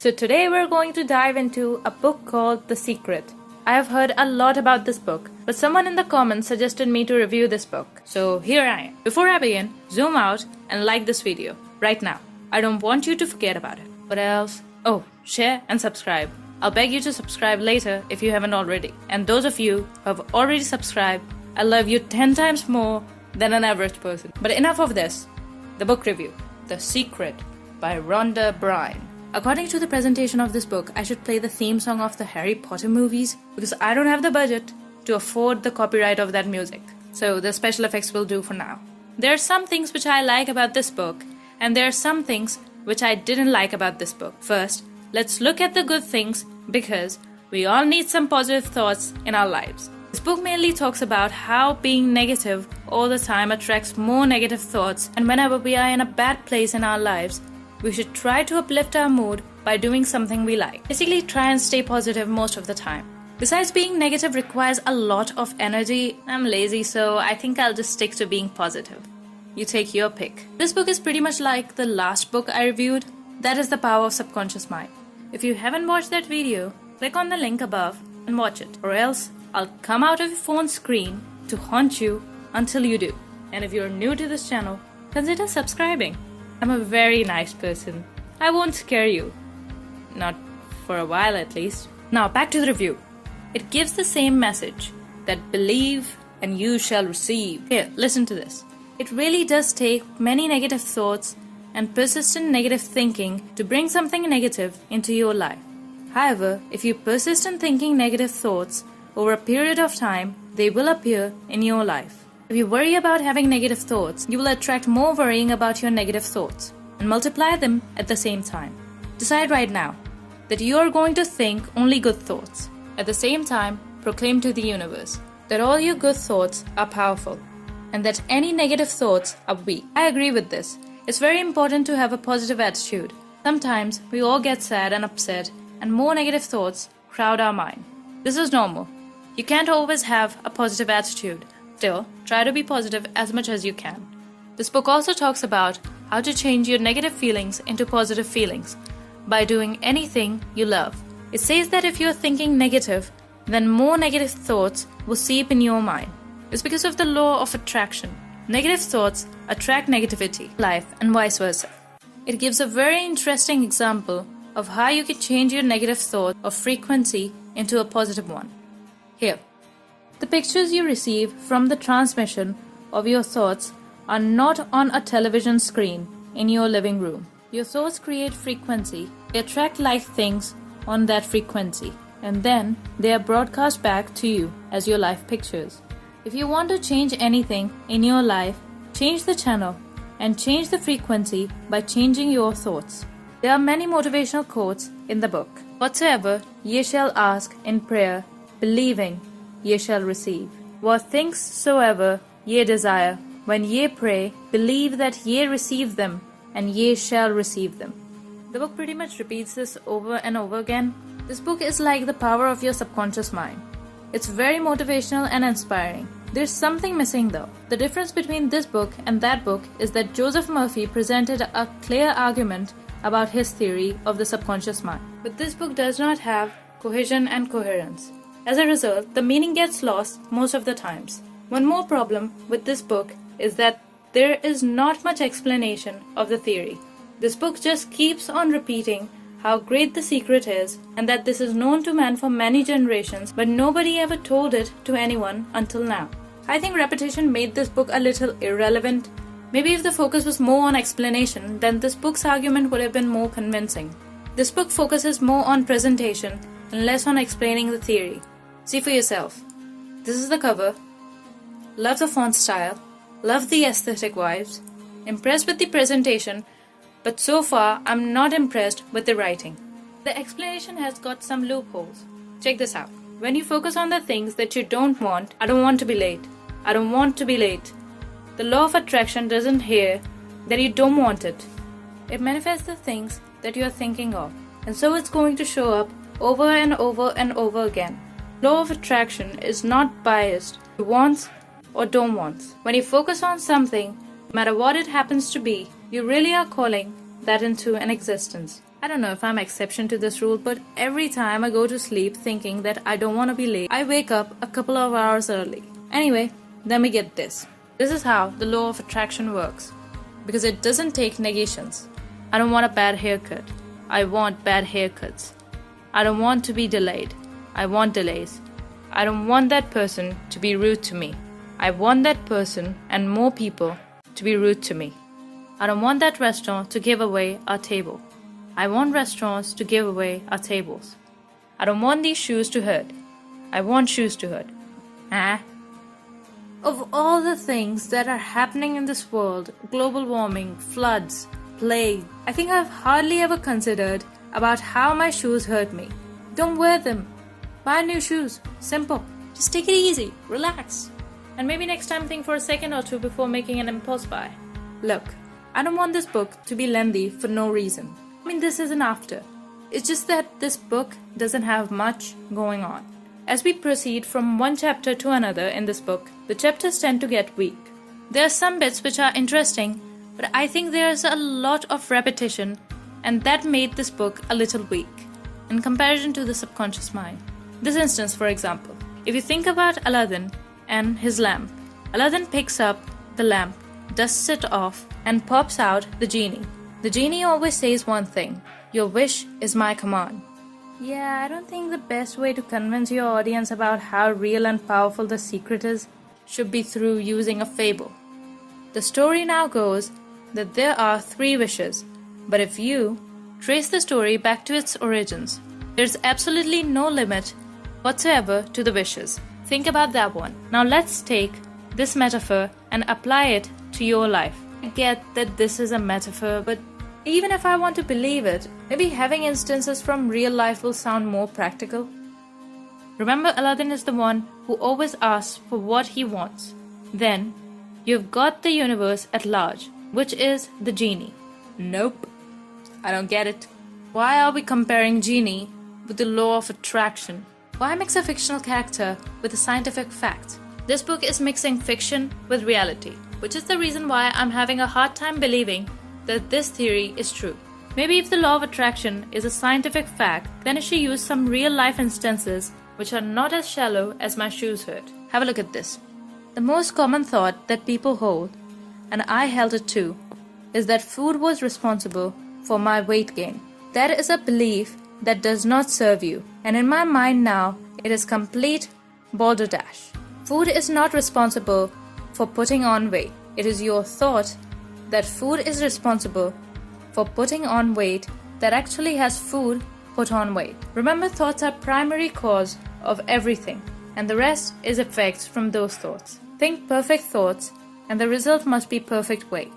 So today we're going to dive into a book called The Secret. I have heard a lot about this book, but someone in the comments suggested me to review this book. So here I am. Before I begin, zoom out and like this video right now. I don't want you to forget about it. What else? Oh, share and subscribe. I'll beg you to subscribe later if you haven't already. And those of you who have already subscribed, I love you 10 times more than an average person. But enough of this. The book review. The Secret by Rhonda Bryne. According to the presentation of this book, I should play the theme song of the Harry Potter movies because I don't have the budget to afford the copyright of that music. So the special effects will do for now. There are some things which I like about this book, and there are some things which I didn't like about this book. First, let's look at the good things because we all need some positive thoughts in our lives. This book mainly talks about how being negative all the time attracts more negative thoughts, and whenever we are in a bad place in our lives, we should try to uplift our mood by doing something we like. Basically, try and stay positive most of the time. Besides, being negative requires a lot of energy. I'm lazy, so I think I'll just stick to being positive. You take your pick. This book is pretty much like the last book I reviewed. That is The Power of Subconscious Mind. If you haven't watched that video, click on the link above and watch it. Or else, I'll come out of your phone screen to haunt you until you do. And if you're new to this channel, consider subscribing. I'm a very nice person. I won't scare you. Not for a while at least. Now back to the review. It gives the same message that believe and you shall receive. Here, listen to this. It really does take many negative thoughts and persistent negative thinking to bring something negative into your life. However, if you persist in thinking negative thoughts over a period of time, they will appear in your life. If you worry about having negative thoughts, you will attract more worrying about your negative thoughts and multiply them at the same time. Decide right now that you are going to think only good thoughts. At the same time, proclaim to the universe that all your good thoughts are powerful and that any negative thoughts are weak. I agree with this. It's very important to have a positive attitude. Sometimes we all get sad and upset and more negative thoughts crowd our mind. This is normal. You can't always have a positive attitude. Still, try to be positive as much as you can. This book also talks about how to change your negative feelings into positive feelings by doing anything you love. It says that if you're thinking negative, then more negative thoughts will seep in your mind. It's because of the law of attraction. Negative thoughts attract negativity, life, and vice versa. It gives a very interesting example of how you can change your negative thought or frequency into a positive one. Here. The pictures you receive from the transmission of your thoughts are not on a television screen in your living room. Your thoughts create frequency. They attract like things on that frequency, and then they are broadcast back to you as your life pictures. If you want to change anything in your life, change the channel and change the frequency by changing your thoughts. There are many motivational quotes in the book. Whatsoever ye shall ask in prayer, believing, ye shall receive. What things soever ye desire, when ye pray, believe that ye receive them, and ye shall receive them. The book pretty much repeats this over and over again. This book is like the power of your subconscious mind. It's very motivational and inspiring. There's something missing though. The difference between this book and that book is that Joseph Murphy presented a clear argument about his theory of the subconscious mind. But this book does not have cohesion and coherence. As a result, the meaning gets lost most of the times. One more problem with this book is that there is not much explanation of the theory. This book just keeps on repeating how great the secret is and that this is known to man for many generations, but nobody ever told it to anyone until now. I think repetition made this book a little irrelevant. Maybe if the focus was more on explanation, then this book's argument would have been more convincing. This book focuses more on presentation and less on explaining the theory. See for yourself. This is the cover. Love the font style. Love the aesthetic vibes. Impressed with the presentation, but so far I'm not impressed with the writing. The explanation has got some loopholes. Check this out. When you focus on the things that you don't want, I don't want to be late. I don't want to be late. The law of attraction doesn't hear that you don't want it. It manifests the things that you are thinking of, and so it's going to show up over and over and over again. Law of attraction is not biased to wants or don't wants. When you focus on something, no matter what it happens to be, you really are calling that into an existence. I don't know if I'm exception to this rule, but every time I go to sleep thinking that I don't want to be late, I wake up a couple of hours early. Anyway, let me get this. This is how the law of attraction works. Because it doesn't take negations. I don't want a bad haircut. I want bad haircuts. I don't want to be delayed. I want delays. I don't want that person to be rude to me. I want that person and more people to be rude to me. I don't want that restaurant to give away our table. I want restaurants to give away our tables. I don't want these shoes to hurt. I want shoes to hurt. Of all the things that are happening in this world, global warming, floods, plague, I think I've hardly ever considered about how my shoes hurt me. Don't wear them. Buy new shoes. Simple. Just take it easy. Relax. And maybe next time think for a second or two before making an impulse buy. Look, I don't want this book to be lengthy for no reason. I mean, this isn't after. It's just that this book doesn't have much going on. As we proceed from one chapter to another in this book, the chapters tend to get weak. There are some bits which are interesting, but I think there's a lot of repetition, and that made this book a little weak in comparison to the subconscious mind. This instance, for example, if you think about Aladdin and his lamp, Aladdin picks up the lamp, dusts it off, and pops out the genie. The genie always says one thing: your wish is my command. Yeah, I don't think the best way to convince your audience about how real and powerful the secret is should be through using a fable. The story now goes that there are 3 wishes, but if you trace the story back to its origins, there's absolutely no limit whatsoever to the wishes. Think about that one. Now let's take this metaphor and apply it to your life. I get that this is a metaphor, but even if I want to believe it, maybe having instances from real life will sound more practical. Remember, Aladdin is the one who always asks for what he wants. Then, you've got the universe at large, which is the genie. Nope. I don't get it. Why are we comparing genie with the law of attraction? Why mix a fictional character with a scientific fact? This book is mixing fiction with reality, which is the reason why I'm having a hard time believing that this theory is true. Maybe if the law of attraction is a scientific fact, then it should use some real life instances which are not as shallow as my shoes hurt. Have a look at this. The most common thought that people hold, and I held it too, is that food was responsible for my weight gain. That is a belief that does not serve you, and in my mind now, it is complete balderdash. Food is not responsible for putting on weight. It is your thought that food is responsible for putting on weight that actually has food put on weight. Remember, thoughts are primary cause of everything, and the rest is effects from those thoughts. Think perfect thoughts, and the result must be perfect weight.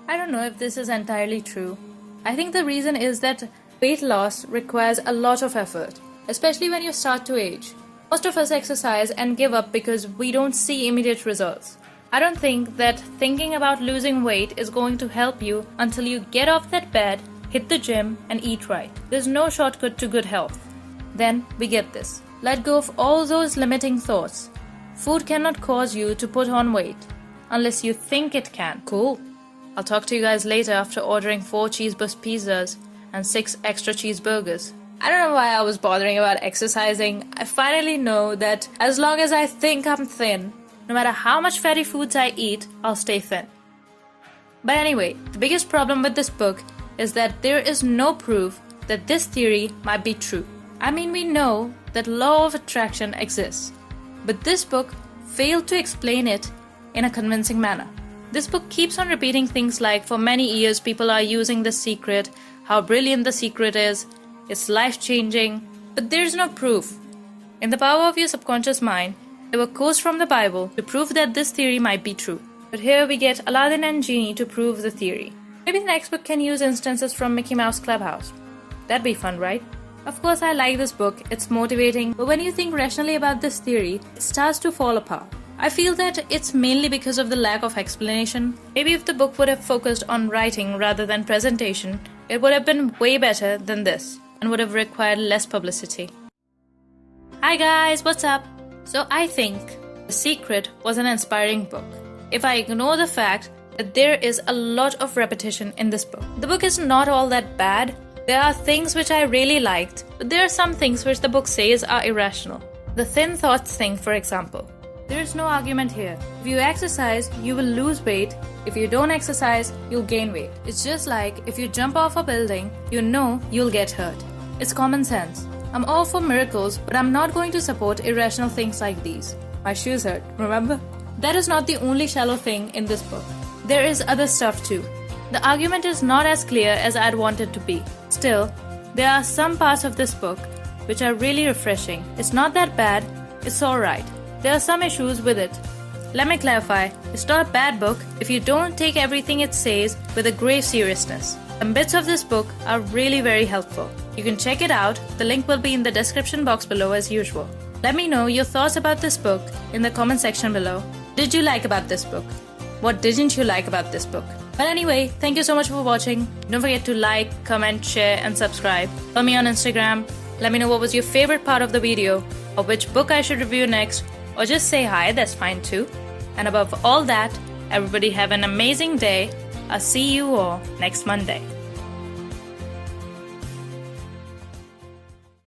I don't know if this is entirely true. I think the reason is that weight loss requires a lot of effort, especially when you start to age. Most of us exercise and give up because we don't see immediate results. I don't think that thinking about losing weight is going to help you until you get off that bed, hit the gym, and eat right. There's no shortcut to good health. Then we get this. Let go of all those limiting thoughts. Food cannot cause you to put on weight unless you think it can. Cool. I'll talk to you guys later after ordering 4 cheeseburger pizzas and 6 extra cheeseburgers. I don't know why I was bothering about exercising. I finally know that as long as I think I'm thin, no matter how much fatty foods I eat, I'll stay thin. But anyway, the biggest problem with this book is that there is no proof that this theory might be true. I mean, we know that law of attraction exists, but this book failed to explain it in a convincing manner. This book keeps on repeating things like, for many years people are using the secret, how brilliant the secret is, it's life-changing, but there's no proof. In the power of your subconscious mind, there were quotes from the Bible to prove that this theory might be true. But here we get Aladdin and Genie to prove the theory. Maybe the next book can use instances from Mickey Mouse Clubhouse. That'd be fun, right? Of course, I like this book, it's motivating, but when you think rationally about this theory, it starts to fall apart. I feel that it's mainly because of the lack of explanation. Maybe if the book would have focused on writing rather than presentation, it would have been way better than this and would have required less publicity. Hi guys, what's up? So I think The Secret was an inspiring book. If I ignore the fact that there is a lot of repetition in this book. The book is not all that bad, There are things which I really liked, but there are some things which the book says are irrational. The thin thoughts thing, for example. There is no argument here. If you exercise, you will lose weight. If you don't exercise, you'll gain weight. It's just like if you jump off a building, you know you'll get hurt. It's common sense. I'm all for miracles, but I'm not going to support irrational things like these. My shoes hurt, remember? That is not the only shallow thing in this book. There is other stuff too. The argument is not as clear as I'd want it to be. Still, there are some parts of this book which are really refreshing. It's not that bad, it's alright. There are some issues with it. Let me clarify, it's not a bad book if you don't take everything it says with a grave seriousness. Some bits of this book are really very helpful. You can check it out, the link will be in the description box below as usual. Let me know your thoughts about this book in the comment section below. Did you like about this book? What didn't you like about this book? Well anyway, thank you so much for watching. Don't forget to like, comment, share and subscribe. Follow me on Instagram. Let me know what was your favorite part of the video or which book I should review next, or just say hi, that's fine too. And above all that, everybody have an amazing day. I'll see you all next Monday.